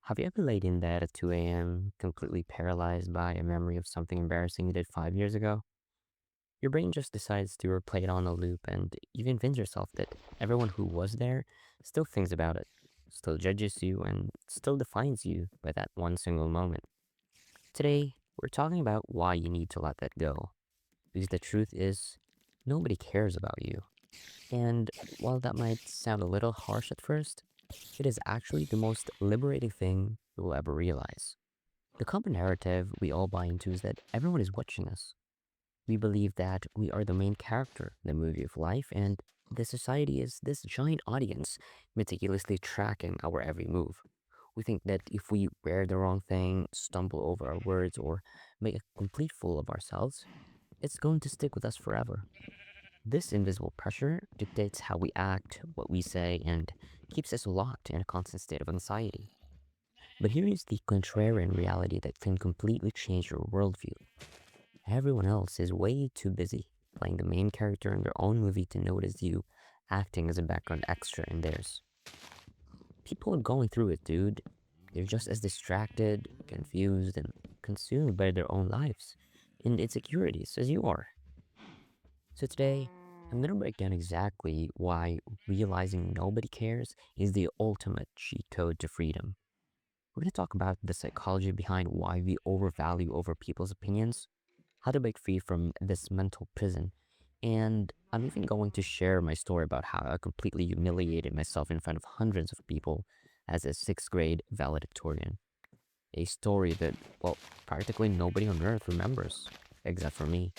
Have you ever laid in bed at 2 a.m., completely paralyzed by a memory of something embarrassing you did 5 years ago? Your brain just decides to replay it on a loop, and you convince yourself that everyone who was there still thinks about it, still judges you, and still defines you by that one single moment. Today, we're talking about why you need to let that go. Because the truth is, nobody cares about you. And while that might sound a little harsh at first, it is actually the most liberating thing you will ever realize. The common narrative we all buy into is that everyone is watching us. We believe that we are the main character in the movie of life, and the society is this giant audience meticulously tracking our every move. We think that if we wear the wrong thing, stumble over our words, or make a complete fool of ourselves, it's going to stick with us forever. This invisible pressure dictates how we act, what we say, and keeps us locked in a constant state of anxiety. But here is the contrarian reality that can completely change your worldview. Everyone else is way too busy playing the main character in their own movie to notice you acting as a background extra in theirs. People are going through it, dude. They're just as distracted, confused, and consumed by their own lives and insecurities as you are. So today, I'm gonna break down exactly why realizing nobody cares is the ultimate cheat code to freedom. We're gonna talk about the psychology behind why we overvalue over people's opinions, how to break free from this mental prison, and I'm even going to share my story about how I completely humiliated myself in front of hundreds of people as a sixth grade valedictorian. A story that, well, practically nobody on earth remembers, except for me.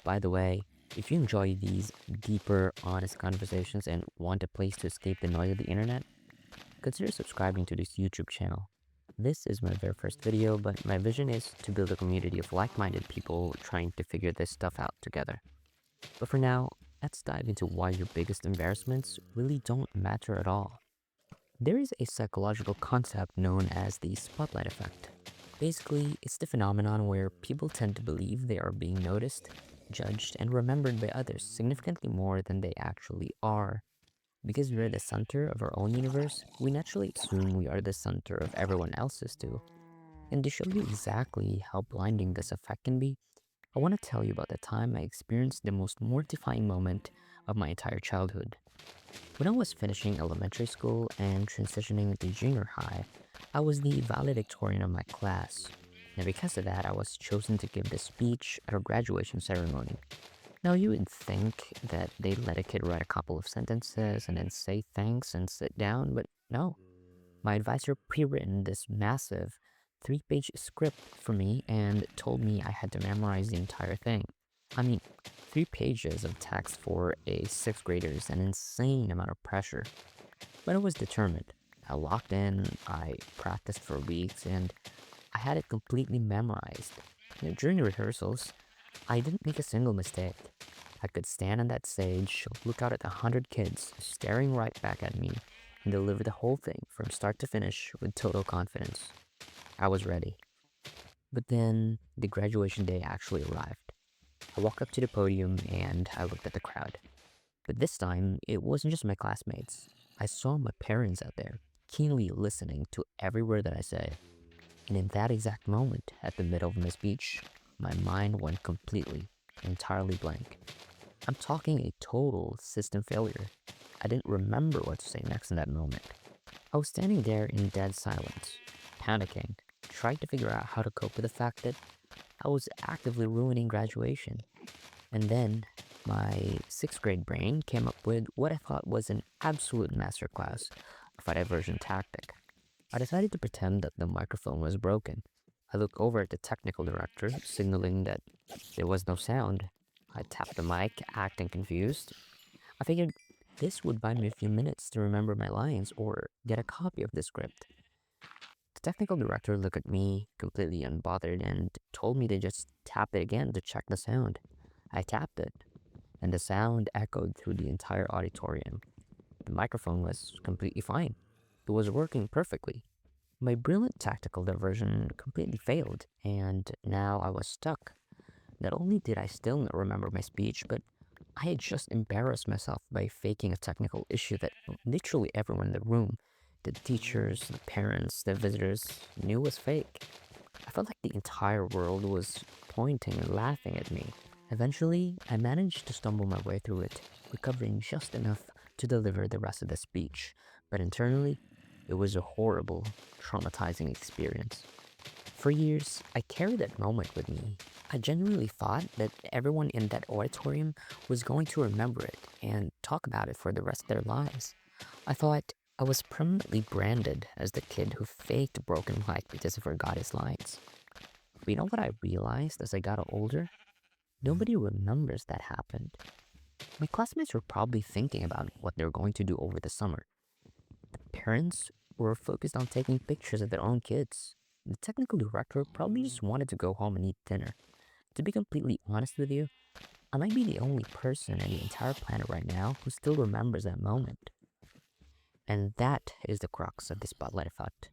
By the way, if you enjoy these deeper, honest conversations and want a place to escape the noise of the internet, consider subscribing to this YouTube channel. This is my very first video, but my vision is to build a community of like-minded people trying to figure this stuff out together. But for now, let's dive into why your biggest embarrassments really don't matter at all. There is a psychological concept known as the spotlight effect. Basically, it's the phenomenon where people tend to believe they are being noticed, judged, and remembered by others significantly more than they actually are. Because we're the center of our own universe, we naturally assume we are the center of everyone else's too. And to show you exactly how blinding this effect can be, I want to tell you about the time I experienced the most mortifying moment of my entire childhood. When I was finishing elementary school and transitioning into junior high, I was the valedictorian of my class. And because of that, I was chosen to give the speech at our graduation ceremony. Now, you would think that they'd let a kid write a couple of sentences and then say thanks and sit down, but no. My advisor pre-written this massive 3-page script for me and told me I had to memorize the entire thing. I mean, 3 pages of text for a sixth grader is an insane amount of pressure. But I was determined. I locked in, I practiced for weeks, and I had it completely memorized. During the rehearsals, I didn't make a single mistake. I could stand on that stage, look out at 100 kids staring right back at me, and deliver the whole thing from start to finish with total confidence. I was ready. But then the graduation day actually arrived. I walked up to the podium and I looked at the crowd. But this time, it wasn't just my classmates. I saw my parents out there, keenly listening to every word that I said. And in that exact moment, at the middle of my speech, my mind went completely, entirely blank. I'm talking a total system failure. I didn't remember what to say next in that moment. I was standing there in dead silence, panicking, trying to figure out how to cope with the fact that I was actively ruining graduation. And then my sixth grade brain came up with what I thought was an absolute masterclass of a diversion tactic. I decided to pretend that the microphone was broken. I looked over at the technical director, signaling that there was no sound. I tapped the mic, acting confused. I figured this would buy me a few minutes to remember my lines or get a copy of the script. The technical director looked at me, completely unbothered, and told me to just tap it again to check the sound. I tapped it, and the sound echoed through the entire auditorium. The microphone was completely fine. It was working perfectly. My brilliant tactical diversion completely failed, and now I was stuck. Not only did I still not remember my speech, but I had just embarrassed myself by faking a technical issue that literally everyone in the room the teachers, the parents, the visitors knew was fake. I felt like the entire world was pointing and laughing at me. Eventually, I managed to stumble my way through it, recovering just enough to deliver the rest of the speech. But internally, it was a horrible, traumatizing experience. For years, I carried that moment with me. I genuinely thought that everyone in that auditorium was going to remember it and talk about it for the rest of their lives. I thought I was permanently branded as the kid who faked a broken mic because he forgot his lines. But you know what I realized as I got older? Nobody remembers that happened. My classmates were probably thinking about what they were going to do over the summer. Parents were focused on taking pictures of their own kids. The technical director probably just wanted to go home and eat dinner. To be completely honest with you, I might be the only person on the entire planet right now who still remembers that moment. And that is the crux of the spotlight effect.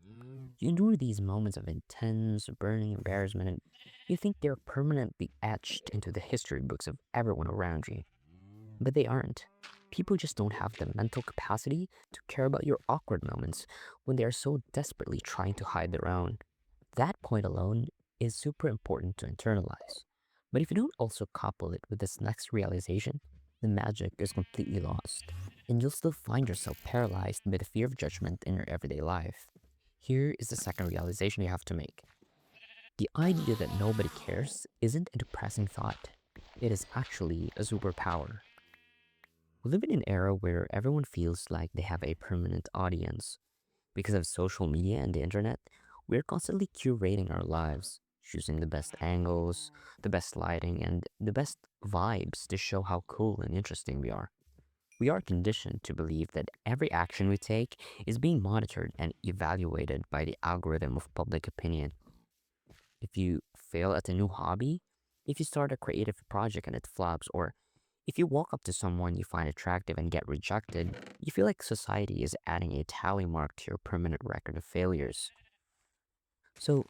You endure these moments of intense, burning embarrassment, and you think they're permanently etched into the history books of everyone around you. But they aren't. People just don't have the mental capacity to care about your awkward moments when they are so desperately trying to hide their own. That point alone is super important to internalize. But if you don't also couple it with this next realization, the magic is completely lost, and you'll still find yourself paralyzed by the fear of judgment in your everyday life. Here is the second realization you have to make. The idea that nobody cares isn't a depressing thought, it is actually a superpower. We live in an era where everyone feels like they have a permanent audience. Because of social media and the internet, we're constantly curating our lives, choosing the best angles, the best lighting, and the best vibes to show how cool and interesting we are. We are conditioned to believe that every action we take is being monitored and evaluated by the algorithm of public opinion. If you fail at a new hobby, if you start a creative project and it flops, or if you walk up to someone you find attractive and get rejected, you feel like society is adding a tally mark to your permanent record of failures. So,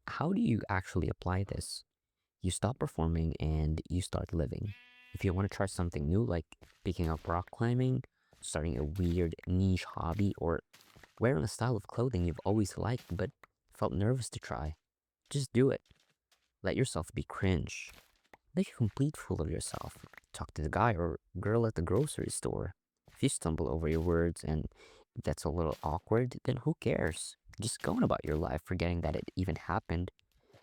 how do you actually apply this? You stop performing and you start living. If you want to try something new, like picking up rock climbing, starting a weird niche hobby, or wearing a style of clothing you've always liked but felt nervous to try, just do it. Let yourself be cringe. Make a complete fool of yourself. Talk to the guy or girl at the grocery store. If you stumble over your words and that's a little awkward, then who cares? Just go on about your life, forgetting that it even happened.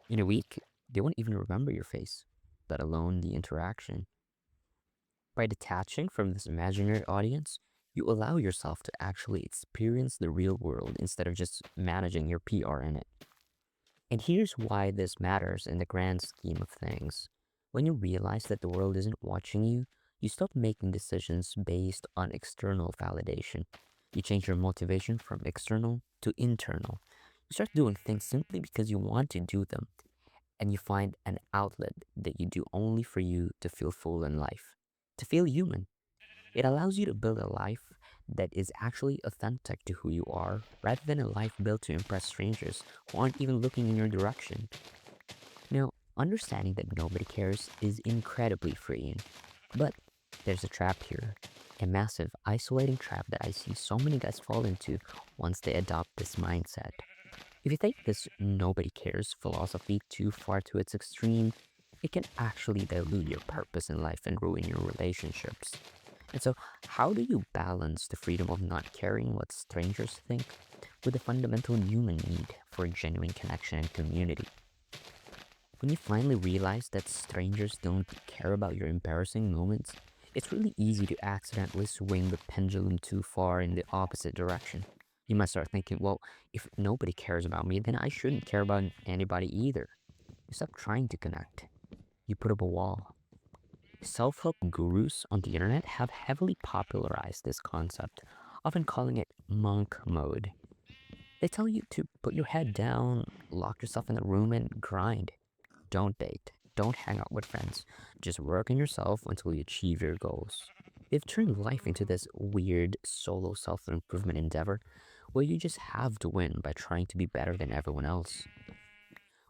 In a week, they won't even remember your face, let alone the interaction. By detaching from this imaginary audience, you allow yourself to actually experience the real world instead of just managing your PR in it. And here's why this matters in the grand scheme of things. When you realize that the world isn't watching you, you stop making decisions based on external validation. You change your motivation from external to internal. You start doing things simply because you want to do them, and you find an outlet that you do only for you to feel full in life, to feel human. It allows you to build a life that is actually authentic to who you are, rather than a life built to impress strangers who aren't even looking in your direction. Now, understanding that nobody cares is incredibly freeing. But there's a trap here. A massive, isolating trap that I see so many guys fall into once they adopt this mindset. If you take this nobody cares philosophy too far to its extreme, it can actually dilute your purpose in life and ruin your relationships. And so, how do you balance the freedom of not caring what strangers think with the fundamental human need for genuine connection and community? When you finally realize that strangers don't care about your embarrassing moments, it's really easy to accidentally swing the pendulum too far in the opposite direction. You might start thinking, well, if nobody cares about me, then I shouldn't care about anybody either. You stop trying to connect. You put up a wall. Self help gurus on the internet have heavily popularized this concept, often calling it monk mode. They tell you to put your head down, lock yourself in a room, and grind. Don't date. Don't hang out with friends. Just work on yourself until you achieve your goals. They've turned life into this weird solo self improvement endeavor where you just have to win by trying to be better than everyone else.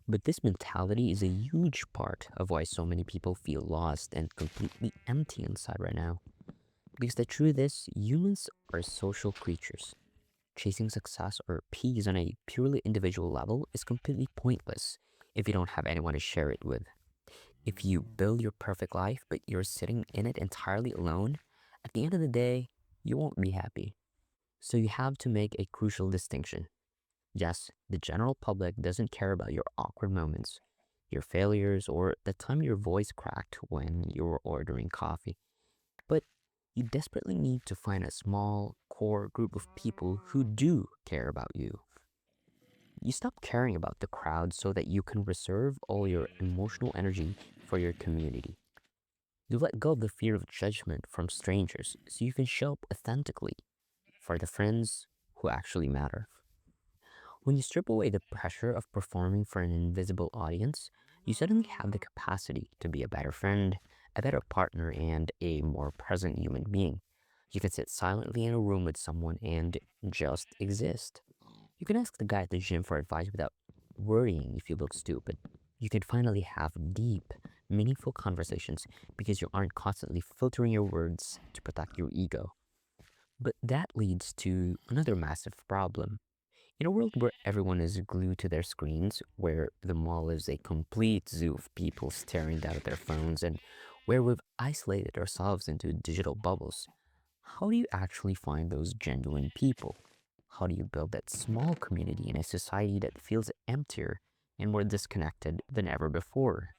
But this mentality is a huge part of why so many people feel lost and completely empty inside right now. Because the truth is, humans are social creatures. Chasing success or peace on a purely individual level is completely pointless if you don't have anyone to share it with. If you build your perfect life, but you're sitting in it entirely alone, at the end of the day, you won't be happy. So you have to make a crucial distinction. Yes, the general public doesn't care about your awkward moments, your failures, or the time your voice cracked when you were ordering coffee. But you desperately need to find a small, core group of people who do care about you. You stop caring about the crowd so that you can reserve all your emotional energy for your community. You let go of the fear of judgment from strangers so you can show up authentically for the friends who actually matter. When you strip away the pressure of performing for an invisible audience, you suddenly have the capacity to be a better friend, a better partner, and a more present human being. You can sit silently in a room with someone and just exist. You can ask the guy at the gym for advice without worrying if you look stupid. You can finally have deep, meaningful conversations because you aren't constantly filtering your words to protect your ego. But that leads to another massive problem. In a world where everyone is glued to their screens, where the mall is a complete zoo of people staring down at their phones, and where we've isolated ourselves into digital bubbles, how do you actually find those genuine people? How do you build that small community in a society that feels emptier and more disconnected than ever before?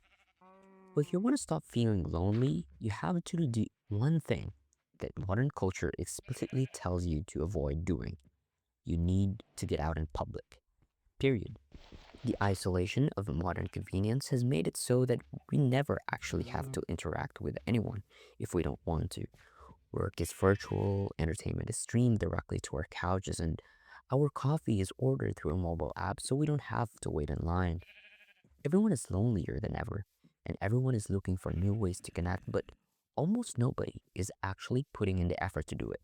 Well, if you want to stop feeling lonely, you have to do the one thing that modern culture explicitly tells you to avoid doing. You need to get out in public. Period. The isolation of modern convenience has made it so that we never actually have to interact with anyone if we don't want to. Work is virtual, entertainment is streamed directly to our couches, and our coffee is ordered through a mobile app so we don't have to wait in line. Everyone is lonelier than ever, and everyone is looking for new ways to connect, but almost nobody is actually putting in the effort to do it.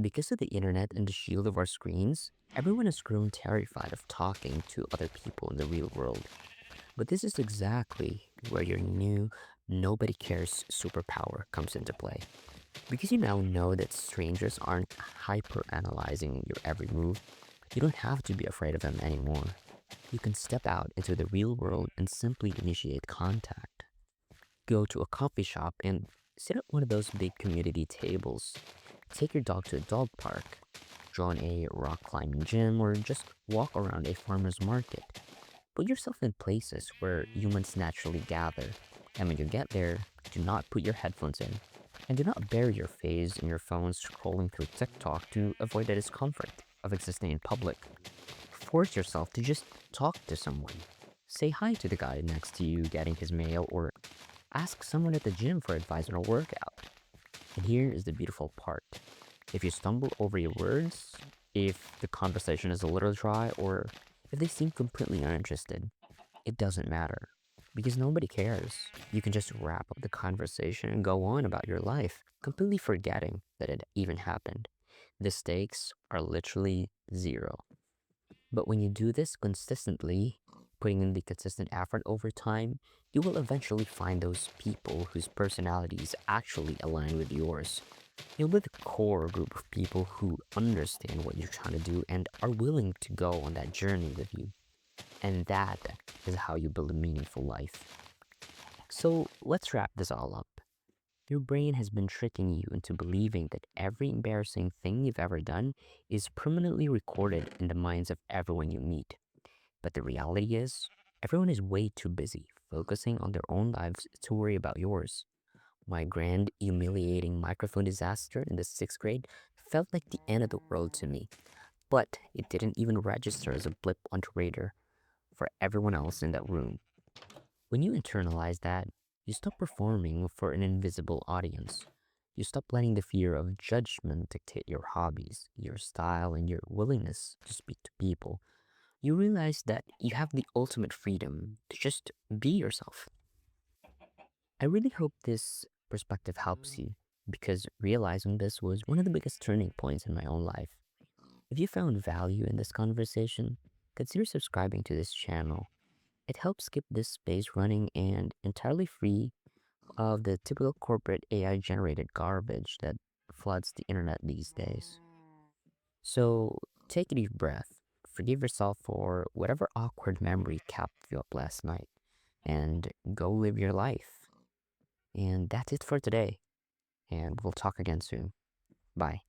Because of the internet and the shield of our screens, everyone has grown terrified of talking to other people in the real world. But this is exactly where your new nobody cares superpower comes into play. Because you now know that strangers aren't hyper analyzing your every move, you don't have to be afraid of them anymore. You can step out into the real world and simply initiate contact. Go to a coffee shop and sit at one of those big community tables. Take your dog to a dog park. Join a rock climbing gym or just walk around a farmer's market. Put yourself in places where humans naturally gather. And when you get there, do not put your headphones in. And do not bury your face in your phone scrolling through TikTok to avoid the discomfort of existing in public. Force yourself to just talk to someone. Say hi to the guy next to you getting his mail, or ask someone at the gym for advice on a workout. And here is the beautiful part. If you stumble over your words, if the conversation is a little dry, or if they seem completely uninterested, it doesn't matter because nobody cares. You can just wrap up the conversation and go on about your life, completely forgetting that it even happened. The stakes are literally zero. But when you do this consistently, putting in the consistent effort over time, you will eventually find those people whose personalities actually align with yours. You'll be the core group of people who understand what you're trying to do and are willing to go on that journey with you. And that is how you build a meaningful life. So let's wrap this all up. Your brain has been tricking you into believing that every embarrassing thing you've ever done is permanently recorded in the minds of everyone you meet. But the reality is, everyone is way too busy focusing on their own lives to worry about yours. My grand, humiliating microphone disaster in the sixth grade felt like the end of the world to me, but it didn't even register as a blip on the radar for everyone else in that room. When you internalize that, you stop performing for an invisible audience. You stop letting the fear of judgment dictate your hobbies, your style, and your willingness to speak to people. You realize that you have the ultimate freedom to just be yourself. I really hope this perspective helps you because realizing this was one of the biggest turning points in my own life. If you found value in this conversation, consider subscribing to this channel. It helps keep this space running and entirely free of the typical corporate AI generated garbage that floods the internet these days. So take a deep breath, forgive yourself for whatever awkward memory kept you up last night, and go live your life. And that's it for today, and we'll talk again soon. Bye.